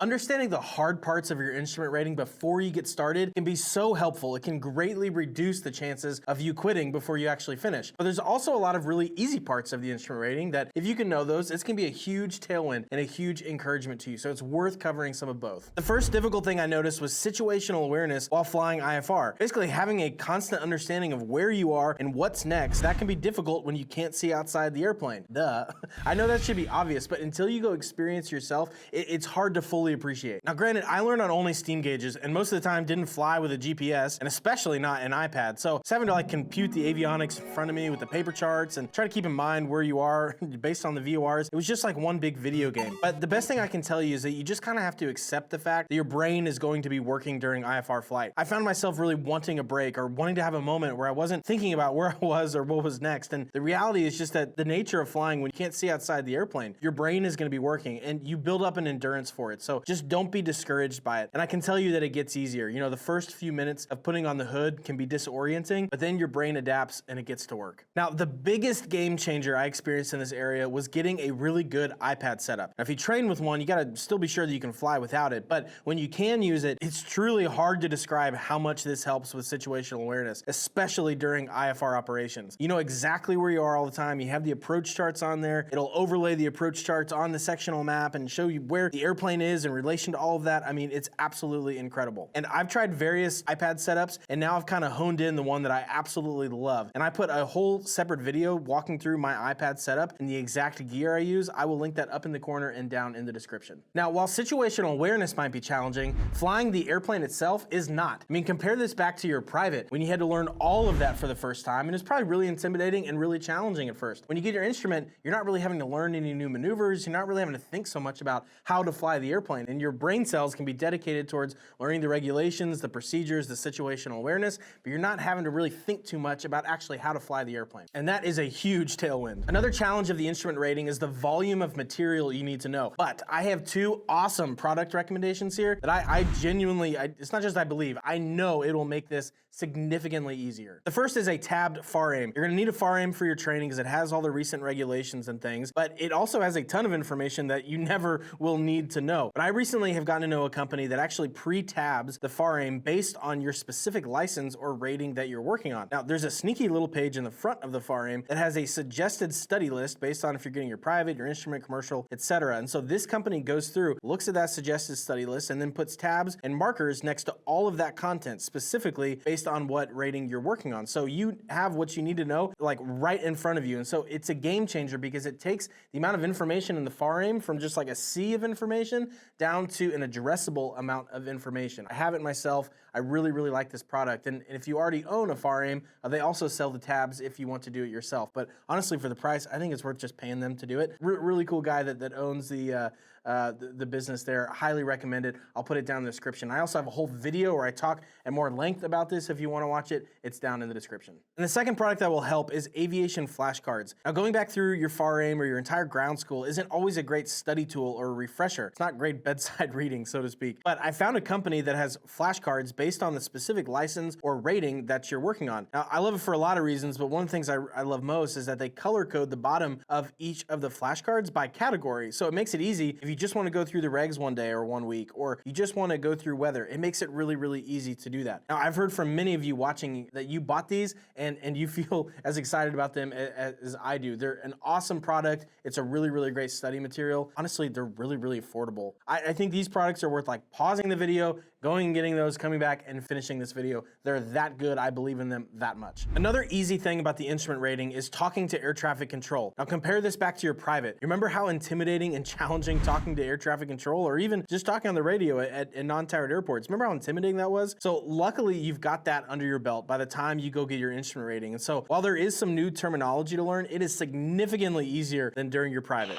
Understanding the hard parts of your instrument rating before you get started can be so helpful. It can greatly reduce the chances of you quitting before you actually finish. But there's also a lot of really easy parts of the instrument rating that if you can know those, it's going to be a huge tailwind and a huge encouragement to you. So it's worth covering some of both. The first difficult thing I noticed was situational awareness while flying IFR. Basically having a constant understanding of where you are and what's next. That can be difficult when you can't see outside the airplane. Duh. I know that should be obvious, but until you go experience yourself, it's hard to fully appreciate. Now granted, I learned on only steam gauges and most of the time didn't fly with a GPS and especially not an iPad. So having to like compute the avionics in front of me with the paper charts and try to keep in mind where you are based on the VORs, it was just like one big video game. But the best thing I can tell you is that you just kind of have to accept the fact that your brain is going to be working during IFR flight. I found myself really wanting a break or wanting to have a moment where I wasn't thinking about where I was or what was next. And the reality is just that the nature of flying, when you can't see outside the airplane, your brain is going to be working and you build up an endurance for it. So just don't be discouraged by it. And I can tell you that it gets easier. You know, the first few minutes of putting on the hood can be disorienting, but then your brain adapts and it gets to work. Now, the biggest game changer I experienced in this area was getting a really good iPad setup. Now, if you train with one, you got to still be sure that you can fly without it. But when you can use it, it's truly hard to describe how much this helps with situational awareness, especially during IFR operations. You know exactly where you are all the time. You have the approach charts on there. It'll overlay the approach charts on the sectional map and show you where the airplane is in relation to all of that. I mean, it's absolutely incredible. And I've tried various iPad setups, and now I've kind of honed in the one that I absolutely love. And I put a whole separate video walking through my iPad setup and the exact gear I use. I will link that up in the corner and down in the description. Now, while situational awareness might be challenging, flying the airplane itself is not. I mean, compare this back to your private, when you had to learn all of that for the first time, and it's probably really intimidating and really challenging at first. When you get your instrument, you're not really having to learn any new maneuvers, you're not really having to think so much about how to fly the airplane, and your brain cells can be dedicated towards learning the regulations, the procedures, the situational awareness, but you're not having to really think too much about actually how to fly the airplane. And that is a huge tailwind. Another challenge of the instrument rating is the volume of material you need to know. But I have two awesome product recommendations here that I genuinely, it's not just I believe, I know it will make this significantly easier. The first is a tabbed FAR aim. You're gonna need a FAR aim for your training because it has all the recent regulations and things, but it also has a ton of information that you never will need to know. But I recently have gotten to know a company that actually pre-tabs the FAR aim based on your specific license or rating that you're working on. Now, there's a sneaky little page in the front of the FAR aim that has a suggested study list based on if you're getting your private, your instrument, commercial, etc. And so this company goes through, looks at that suggested study list, and then puts tabs and markers next to all of that content, specifically based on what rating you're working on. So you have what you need to know like right in front of you. And so it's a game changer because it takes the amount of information in the FAR aim from just like a sea of information down to an addressable amount of information. I have it myself. I really, really like this product. And if you already own a FAR aim, they also sell the tabs if you want to do it yourself. But honestly, for the price, I think it's worth just paying them to do it. Really cool guy that owns the business there. Highly recommend it. I'll put it down in the description. I also have a whole video where I talk at more length about this. If you want to watch it, it's down in the description. And the second product that will help is Aviation flashcards. Now, going back through your FAR aim or your entire ground school isn't always a great study tool or a refresher. It's not great bedside reading, so to speak. But I found a company that has flashcards based on the specific license or rating that you're working on. Now, I love it for a lot of reasons, but one of the things I love most is that they color code the bottom of each of the flashcards by category. So it makes it easy if you just want to go through the regs one day or 1 week, or you just want to go through weather. It makes it really, really easy to do that. Now, I've heard from many of you watching that you bought these and you feel as excited about them as I do. They're an awesome product. It's a really, really great study material. Honestly, they're really, really affordable. I think these products are worth like pausing the video, going and getting those, coming back and finishing this video. They're that good. I believe in them that much. Another easy thing about the instrument rating is talking to air traffic control. Now compare this back to your private. You remember how intimidating and challenging talking to air traffic control or even just talking on the radio at non-towered airports? Remember how intimidating that was? So luckily you've got that under your belt by the time you go get your instrument rating. And so while there is some new terminology to learn, it is significantly easier than during your private.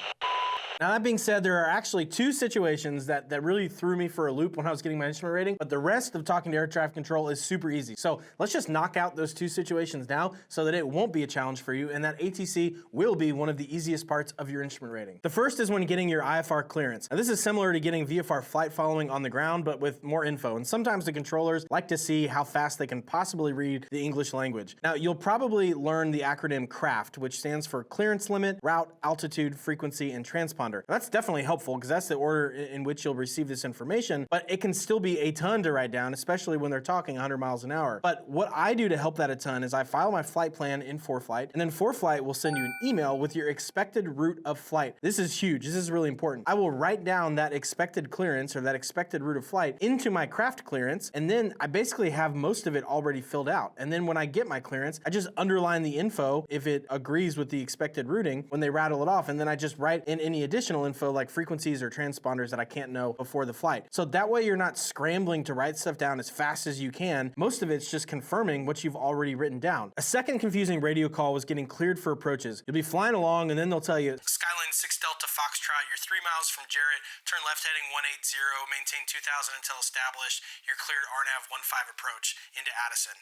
Now that being said, there are actually two situations that really threw me for a loop when I was getting my instrument rating, but the rest of talking to air traffic control is super easy. So let's just knock out those two situations now so that it won't be a challenge for you and that ATC will be one of the easiest parts of your instrument rating. The first is when getting your IFR clearance. Now this is similar to getting VFR flight following on the ground, but with more info. And sometimes the controllers like to see how fast they can possibly read the English language. Now you'll probably learn the acronym CRAFT, which stands for Clearance Limit, Route, Altitude, Frequency, and Transponder. transponder. That's definitely helpful because that's the order in which you'll receive this information, but it can still be a ton to write down, especially when they're talking 100 miles an hour. But what I do to help that a ton is I file my flight plan in ForeFlight, and then ForeFlight will send you an email with your expected route of flight. This is huge. This is really important. I will write down that expected clearance or that expected route of flight into my craft clearance, and then I basically have most of it already filled out. And then when I get my clearance, I just underline the info if it agrees with the expected routing when they rattle it off, and then I just write in any additional info like frequencies or transponders that I can't know before the flight. So that way you're not scrambling to write stuff down as fast as you can. Most of it's just confirming what you've already written down. A second confusing radio call was getting cleared for approaches. You'll be flying along and then they'll tell you, Skyline 6 Delta Foxtrot, you're 3 miles from Jarrett, turn left heading 180, maintain 2000 until established, you're cleared RNAV 15 approach into Addison.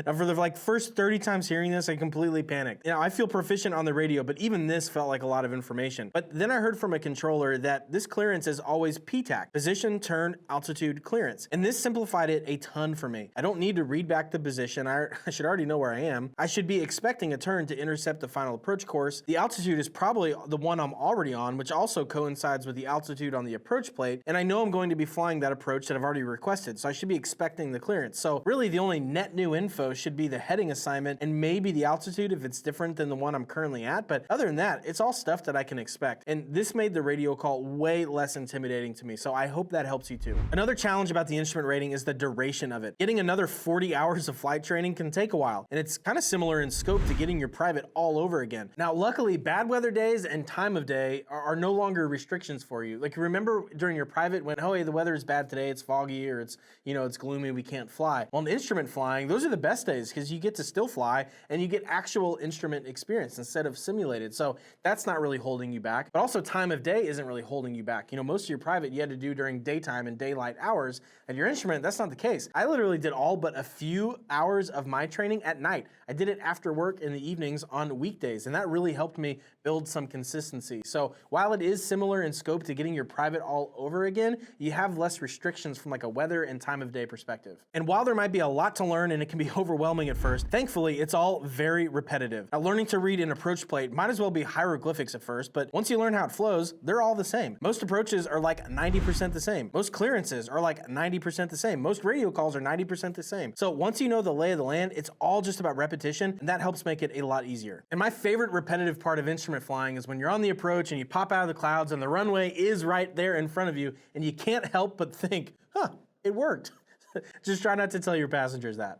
Now for the first 30 times hearing this, I completely panicked. You know, I feel proficient on the radio, but even this felt like a lot of information. But then I heard from a controller that this clearance is always PTAC, position, turn, altitude, clearance. And this simplified it a ton for me. I don't need to read back the position. I should already know where I am. I should be expecting a turn to intercept the final approach course. The altitude is probably the one I'm already on, which also coincides with the altitude on the approach plate. And I know I'm going to be flying that approach that I've already requested, so I should be expecting the clearance. So really the only net new info should be the heading assignment and maybe the altitude if it's different than the one I'm currently at. But other than that, it's all stuff that I can expect. And this made the radio call way less intimidating to me, so I hope that helps you too. Another challenge about the instrument rating is the duration of it. Getting another 40 hours of flight training can take a while, and it's kind of similar in scope to getting your private all over again. Now, luckily, bad weather days and time of day are no longer restrictions for you. Like, remember during your private when, oh, hey, the weather is bad today, it's foggy, or it's, you know, it's gloomy, we can't fly. Well, in instrument flying, those are the best days because you get to still fly and you get actual instrument experience instead of simulated. So that's not really holding you back. But also time of day isn't really holding you back. You know, most of your private you had to do during daytime and daylight hours. At your instrument, that's not the case. I literally did all but a few hours of my training at night. I did it after work in the evenings on weekdays, and that really helped me build some consistency. So while it is similar in scope to getting your private all over again, you have less restrictions from like a weather and time of day perspective. And while there might be a lot to learn and it can be overwhelming at first, thankfully it's all very repetitive. Now, learning to read an approach plate might as well be hieroglyphics at first, but once you learn how it flows, they're all the same. Most approaches are like 90% the same. Most clearances are like 90% the same. Most radio calls are 90% the same. So once you know the lay of the land, it's all just about repetition, and that helps make it a lot easier. And my favorite repetitive part of instrument flying is when you're on the approach and you pop out of the clouds and the runway is right there in front of you, and you can't help but think, huh, it worked. Just try not to tell your passengers that.